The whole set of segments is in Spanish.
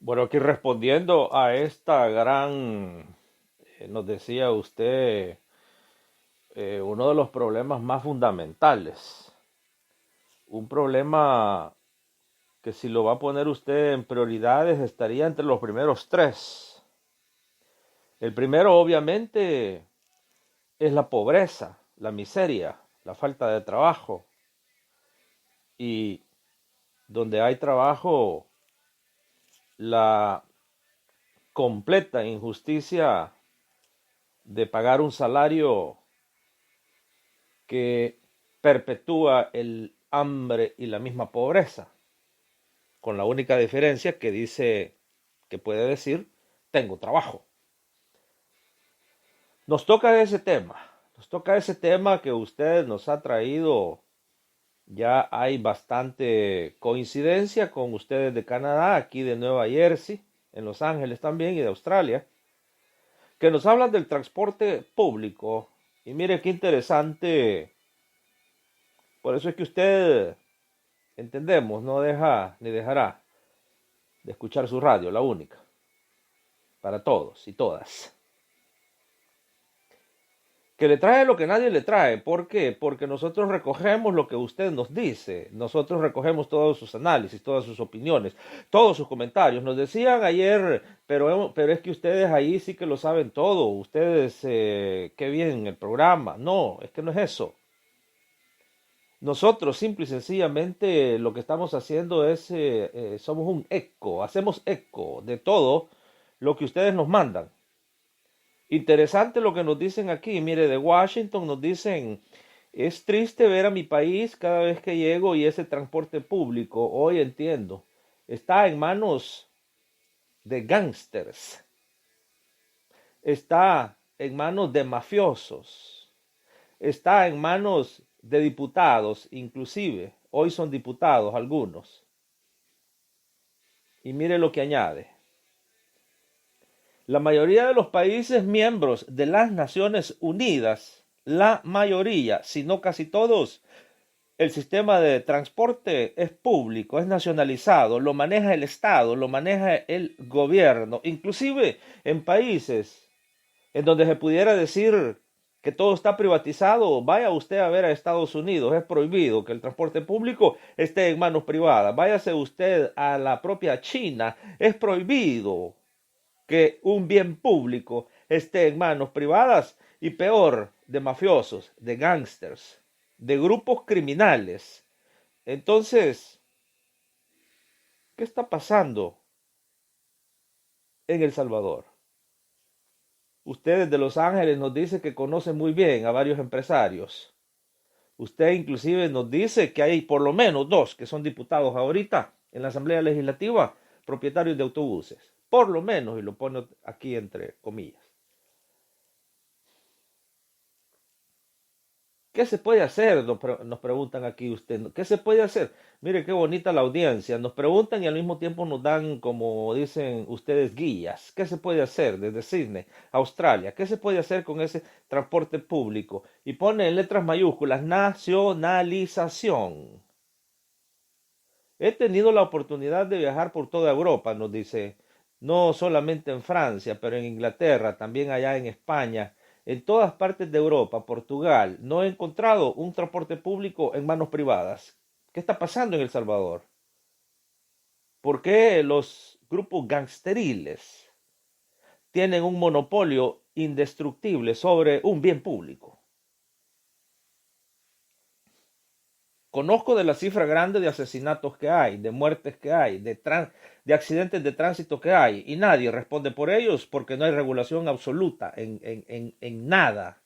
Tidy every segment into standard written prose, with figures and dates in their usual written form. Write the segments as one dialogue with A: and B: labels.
A: Bueno, aquí respondiendo a esta nos decía usted, uno de los problemas más fundamentales, un problema que si lo va a poner usted en prioridades estaría entre los primeros tres. El primero, obviamente, es la pobreza, la miseria, la falta de trabajo. Y donde hay trabajo, la completa injusticia de pagar un salario que perpetúa el hambre y la misma pobreza, con la única diferencia que dice, que puede decir, tengo trabajo. Nos toca ese tema que usted nos ha traído. Ya hay bastante coincidencia con ustedes de Canadá, aquí de Nueva Jersey, en Los Ángeles también y de Australia, que nos hablan del transporte público. Y mire qué interesante, por eso es que usted, entendemos, no deja ni dejará de escuchar su radio, la única, para todos y todas. Que le trae lo que nadie le trae. ¿Por qué? Porque nosotros recogemos lo que usted nos dice. Nosotros recogemos todos sus análisis, todas sus opiniones, todos sus comentarios. Nos decían ayer, pero es que ustedes ahí sí que lo saben todo. Ustedes, qué bien el programa. No, es que no es eso. Nosotros simple y sencillamente lo que estamos haciendo es, somos un eco, hacemos eco de todo lo que ustedes nos mandan. Interesante lo que nos dicen aquí. Mire, de Washington nos dicen, es triste ver a mi país cada vez que llego y ese transporte público, hoy entiendo, está en manos de gángsters, está en manos de mafiosos, está en manos de diputados, inclusive, hoy son diputados algunos. Y mire lo que añade. La mayoría de los países miembros de las Naciones Unidas, la mayoría, si no casi todos, el sistema de transporte es público, es nacionalizado, lo maneja el Estado, lo maneja el gobierno, inclusive en países en donde se pudiera decir que todo está privatizado. Vaya usted a ver a Estados Unidos, es prohibido que el transporte público esté en manos privadas. Váyase usted a la propia China, es prohibido que un bien público esté en manos privadas y peor, de mafiosos, de gángsters, de grupos criminales. Entonces, ¿qué está pasando en El Salvador? Usted de Los Ángeles nos dice que conoce muy bien a varios empresarios. Usted inclusive nos dice que hay por lo menos dos que son diputados ahorita en la Asamblea Legislativa, propietarios de autobuses. Por lo menos, y lo pone aquí entre comillas. ¿Qué se puede hacer? Nos preguntan aquí usted. ¿Qué se puede hacer? Mire qué bonita la audiencia. Nos preguntan y al mismo tiempo nos dan, como dicen ustedes, guías. ¿Qué se puede hacer desde Sydney, Australia? ¿Qué se puede hacer con ese transporte público? Y pone en letras mayúsculas, nacionalización. He tenido la oportunidad de viajar por toda Europa, nos dice, no solamente en Francia, pero en Inglaterra, también allá en España, en todas partes de Europa, Portugal. No he encontrado un transporte público en manos privadas. ¿Qué está pasando en El Salvador? ¿Por qué los grupos gangsteriles tienen un monopolio indestructible sobre un bien público? Conozco de la cifra grande de asesinatos que hay, de muertes que hay, de accidentes de tránsito que hay, y nadie responde por ellos porque no hay regulación absoluta en nada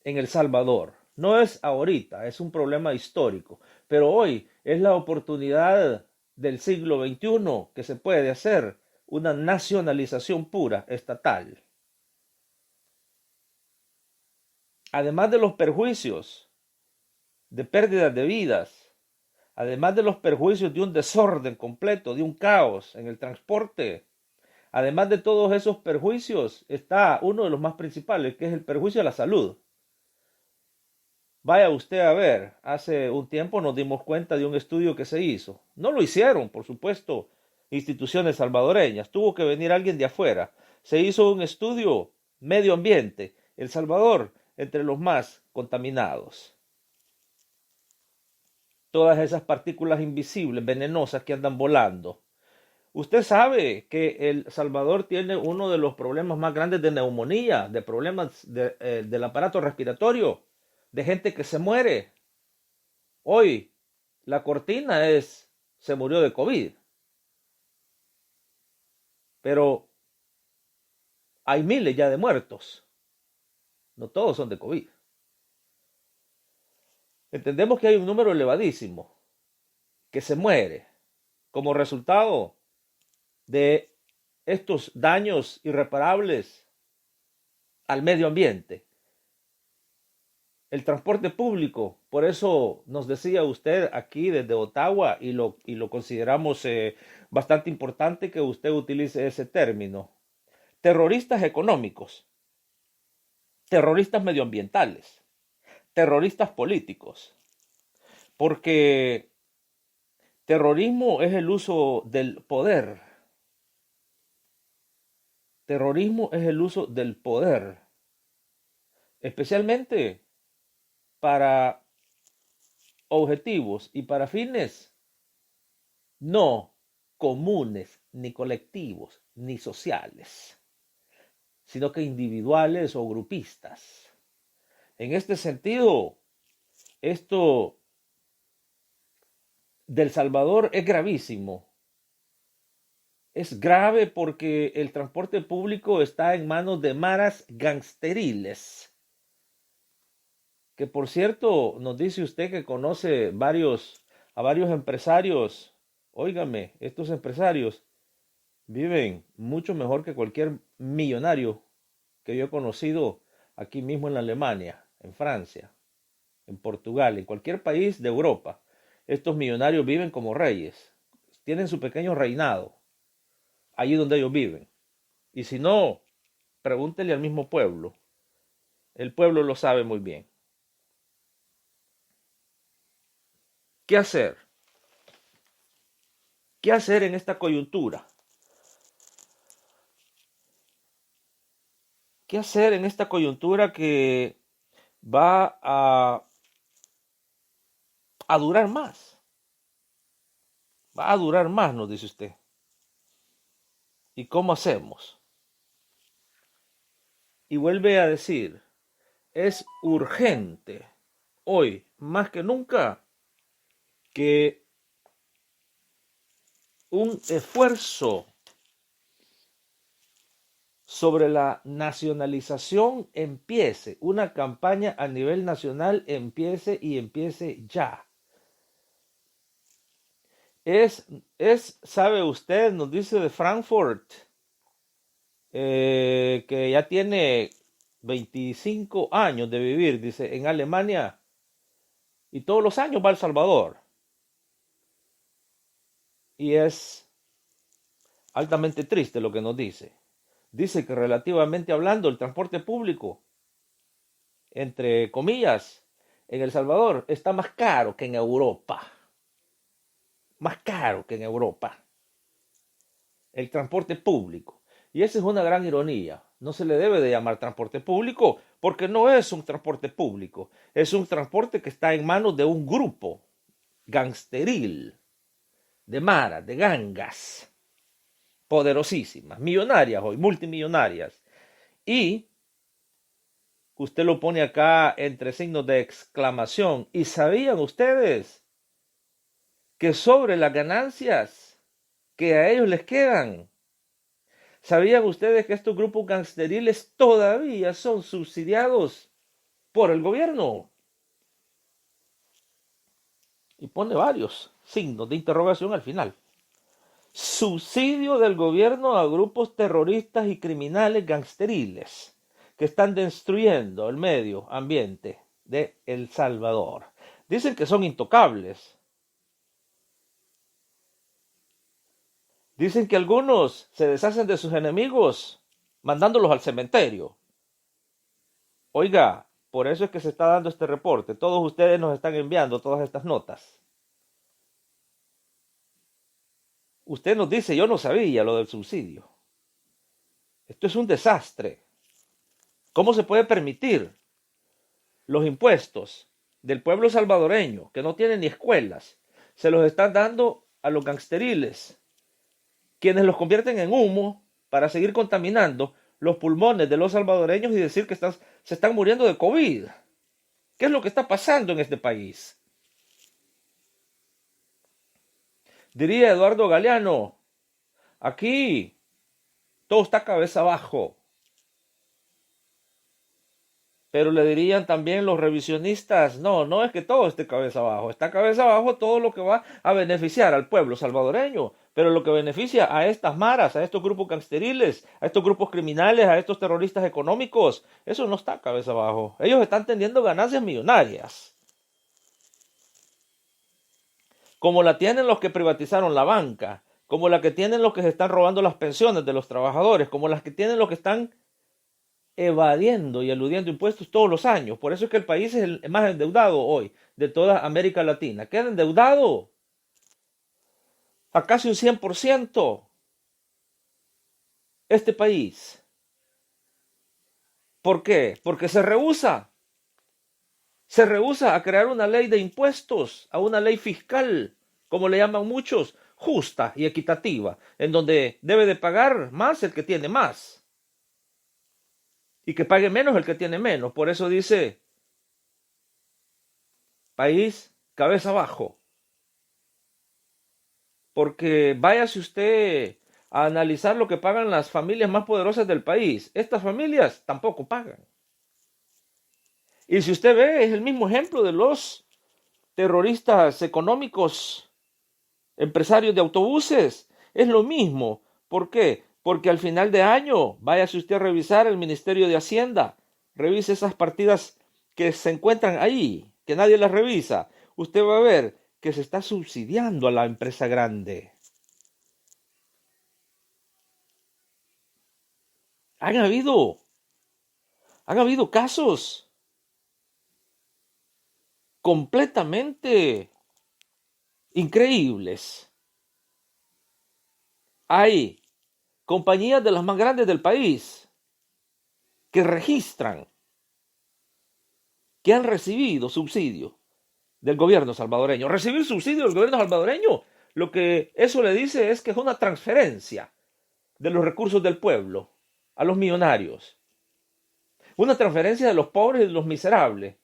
A: en El Salvador. No es ahorita, es un problema histórico, pero hoy es la oportunidad del siglo XXI que se puede hacer una nacionalización pura estatal. Además de los perjuicios de pérdidas de vidas, además de los perjuicios de un desorden completo, de un caos en el transporte, además de todos esos perjuicios, está uno de los más principales, que es el perjuicio a la salud. Vaya usted a ver, hace un tiempo nos dimos cuenta de un estudio que se hizo. No lo hicieron, por supuesto, instituciones salvadoreñas. Tuvo que venir alguien de afuera. Se hizo un estudio medio ambiente. El Salvador, entre los más contaminados. Todas esas partículas invisibles, venenosas que andan volando. Usted sabe que El Salvador tiene uno de los problemas más grandes de neumonía, de problemas del aparato respiratorio, de gente que se muere. Hoy la cortina se murió de COVID. Pero hay miles ya de muertos. No todos son de COVID. Entendemos que hay un número elevadísimo que se muere como resultado de estos daños irreparables al medio ambiente. El transporte público, por eso nos decía usted aquí desde Ottawa, y lo consideramos bastante importante que usted utilice ese término. Terroristas económicos, terroristas medioambientales, terroristas políticos, porque terrorismo es el uso del poder. Terrorismo es el uso del poder, especialmente para objetivos y para fines no comunes, ni colectivos, ni sociales, sino que individuales o grupistas. En este sentido, esto del Salvador es gravísimo. Es grave porque el transporte público está en manos de maras gangsteriles. Que por cierto, nos dice usted que conoce a varios empresarios. Óigame, estos empresarios viven mucho mejor que cualquier millonario que yo he conocido aquí mismo en Alemania, en Francia, en Portugal, en cualquier país de Europa. Estos millonarios viven como reyes. Tienen su pequeño reinado allí donde ellos viven. Y si no, pregúntele al mismo pueblo. El pueblo lo sabe muy bien. ¿Qué hacer? ¿Qué hacer en esta coyuntura? ¿Qué hacer en esta coyuntura que va a durar más? Va a durar más, nos dice usted. ¿Y cómo hacemos? Y vuelve a decir, es urgente hoy, más que nunca, que un esfuerzo sobre la nacionalización empiece, una campaña a nivel nacional empiece y empiece ya. Sabe usted, nos dice de Frankfurt, que ya tiene 25 años de vivir, dice, en Alemania, y todos los años va a El Salvador. Y es altamente triste lo que nos dice. Dice que relativamente hablando, el transporte público, entre comillas, en El Salvador está más caro que en Europa. Más caro que en Europa. El transporte público. Y esa es una gran ironía. No se le debe de llamar transporte público porque no es un transporte público. Es un transporte que está en manos de un grupo gangsteril, de maras, de gangas, poderosísimas, millonarias hoy, multimillonarias. Y usted lo pone acá entre signos de exclamación. ¿Y sabían ustedes que sobre las ganancias que a ellos les quedan, sabían ustedes que estos grupos gangsteriles todavía son subsidiados por el gobierno? Y pone varios signos de interrogación al final. Subsidio del gobierno a grupos terroristas y criminales gangsteriles que están destruyendo el medio ambiente de El Salvador. Dicen que son intocables. Dicen que algunos se deshacen de sus enemigos mandándolos al cementerio. Oiga, por eso es que se está dando este reporte. Todos ustedes nos están enviando todas estas notas. usted nos dice, yo no sabía lo del subsidio. Esto es un desastre. ¿Cómo se puede permitir los impuestos del pueblo salvadoreño, que no tiene ni escuelas, se los están dando a los gangsteriles, quienes los convierten en humo para seguir contaminando los pulmones de los salvadoreños y decir que se están muriendo de COVID? ¿Qué es lo que está pasando en este país? Diría Eduardo Galeano, aquí todo está cabeza abajo. Pero le dirían también los revisionistas, no, no es que todo esté cabeza abajo, está cabeza abajo todo lo que va a beneficiar al pueblo salvadoreño, pero lo que beneficia a estas maras, a estos grupos gangsteriles, a estos grupos criminales, a estos terroristas económicos, eso no está cabeza abajo. Ellos están teniendo ganancias millonarias, como la tienen los que privatizaron la banca, como la que tienen los que se están robando las pensiones de los trabajadores, como las que tienen los que están evadiendo y eludiendo impuestos todos los años. Por eso es que el país es el más endeudado hoy de toda América Latina. Queda endeudado a casi un 100% este país. ¿Por qué? Porque se rehúsa a crear una ley de impuestos, a una ley fiscal, como le llaman muchos, justa y equitativa, en donde debe de pagar más el que tiene más y que pague menos el que tiene menos. Por eso dice, país cabeza abajo. Porque váyase usted a analizar lo que pagan las familias más poderosas del país. Estas familias tampoco pagan. Y si usted ve, es el mismo ejemplo de los terroristas económicos, empresarios de autobuses. Es lo mismo. ¿Por qué? Porque al final de año, váyase usted a revisar el Ministerio de Hacienda. Revise esas partidas que se encuentran ahí, que nadie las revisa. Usted va a ver que se está subsidiando a la empresa grande. Han habido casos completamente increíbles. Hay compañías de las más grandes del país que registran que han recibido subsidio del gobierno salvadoreño. Recibir subsidio del gobierno salvadoreño, lo que eso le dice es que es una transferencia de los recursos del pueblo a los millonarios. Una transferencia de los pobres y de los miserables.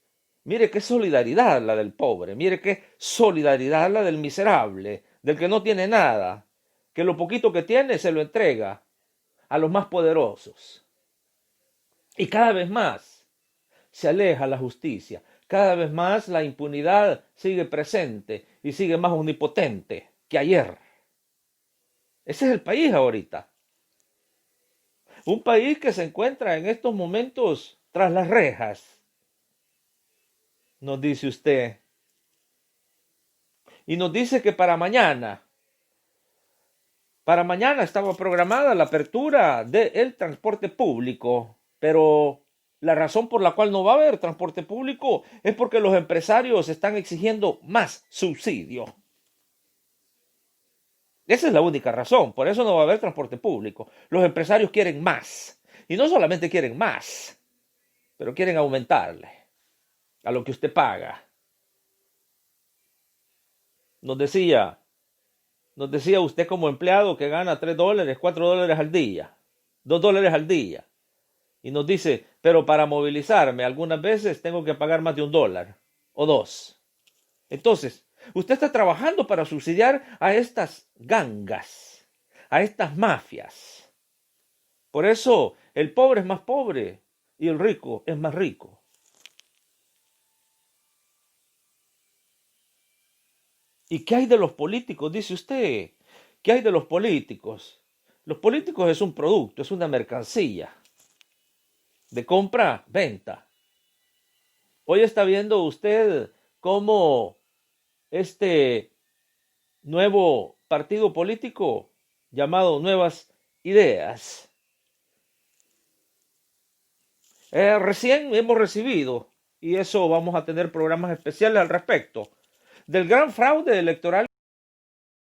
A: Mire qué solidaridad la del pobre, mire qué solidaridad la del miserable, del que no tiene nada, que lo poquito que tiene se lo entrega a los más poderosos. Y cada vez más se aleja la justicia, cada vez más la impunidad sigue presente y sigue más omnipotente que ayer. Ese es el país ahorita. Un país que se encuentra en estos momentos tras las rejas, nos dice usted. Y nos dice que para mañana estaba programada la apertura del transporte público, pero la razón por la cual no va a haber transporte público es porque los empresarios están exigiendo más subsidio. Esa es la única razón, por eso no va a haber transporte público. Los empresarios quieren más, y no solamente quieren más, pero quieren aumentarle a lo que usted paga. Nos decía usted como empleado que gana $3, $4 al día, $2 al día. Y nos dice, pero para movilizarme algunas veces tengo que pagar más de $1 o $2. Entonces, usted está trabajando para subsidiar a estas gangas, a estas mafias. Por eso el pobre es más pobre y el rico es más rico. ¿Y qué hay de los políticos? Dice usted. ¿Qué hay de los políticos? Los políticos es un producto, es una mercancía de compra, venta. Hoy está viendo usted cómo este nuevo partido político llamado Nuevas Ideas, recién hemos recibido, y eso vamos a tener programas especiales al respecto, del gran fraude electoral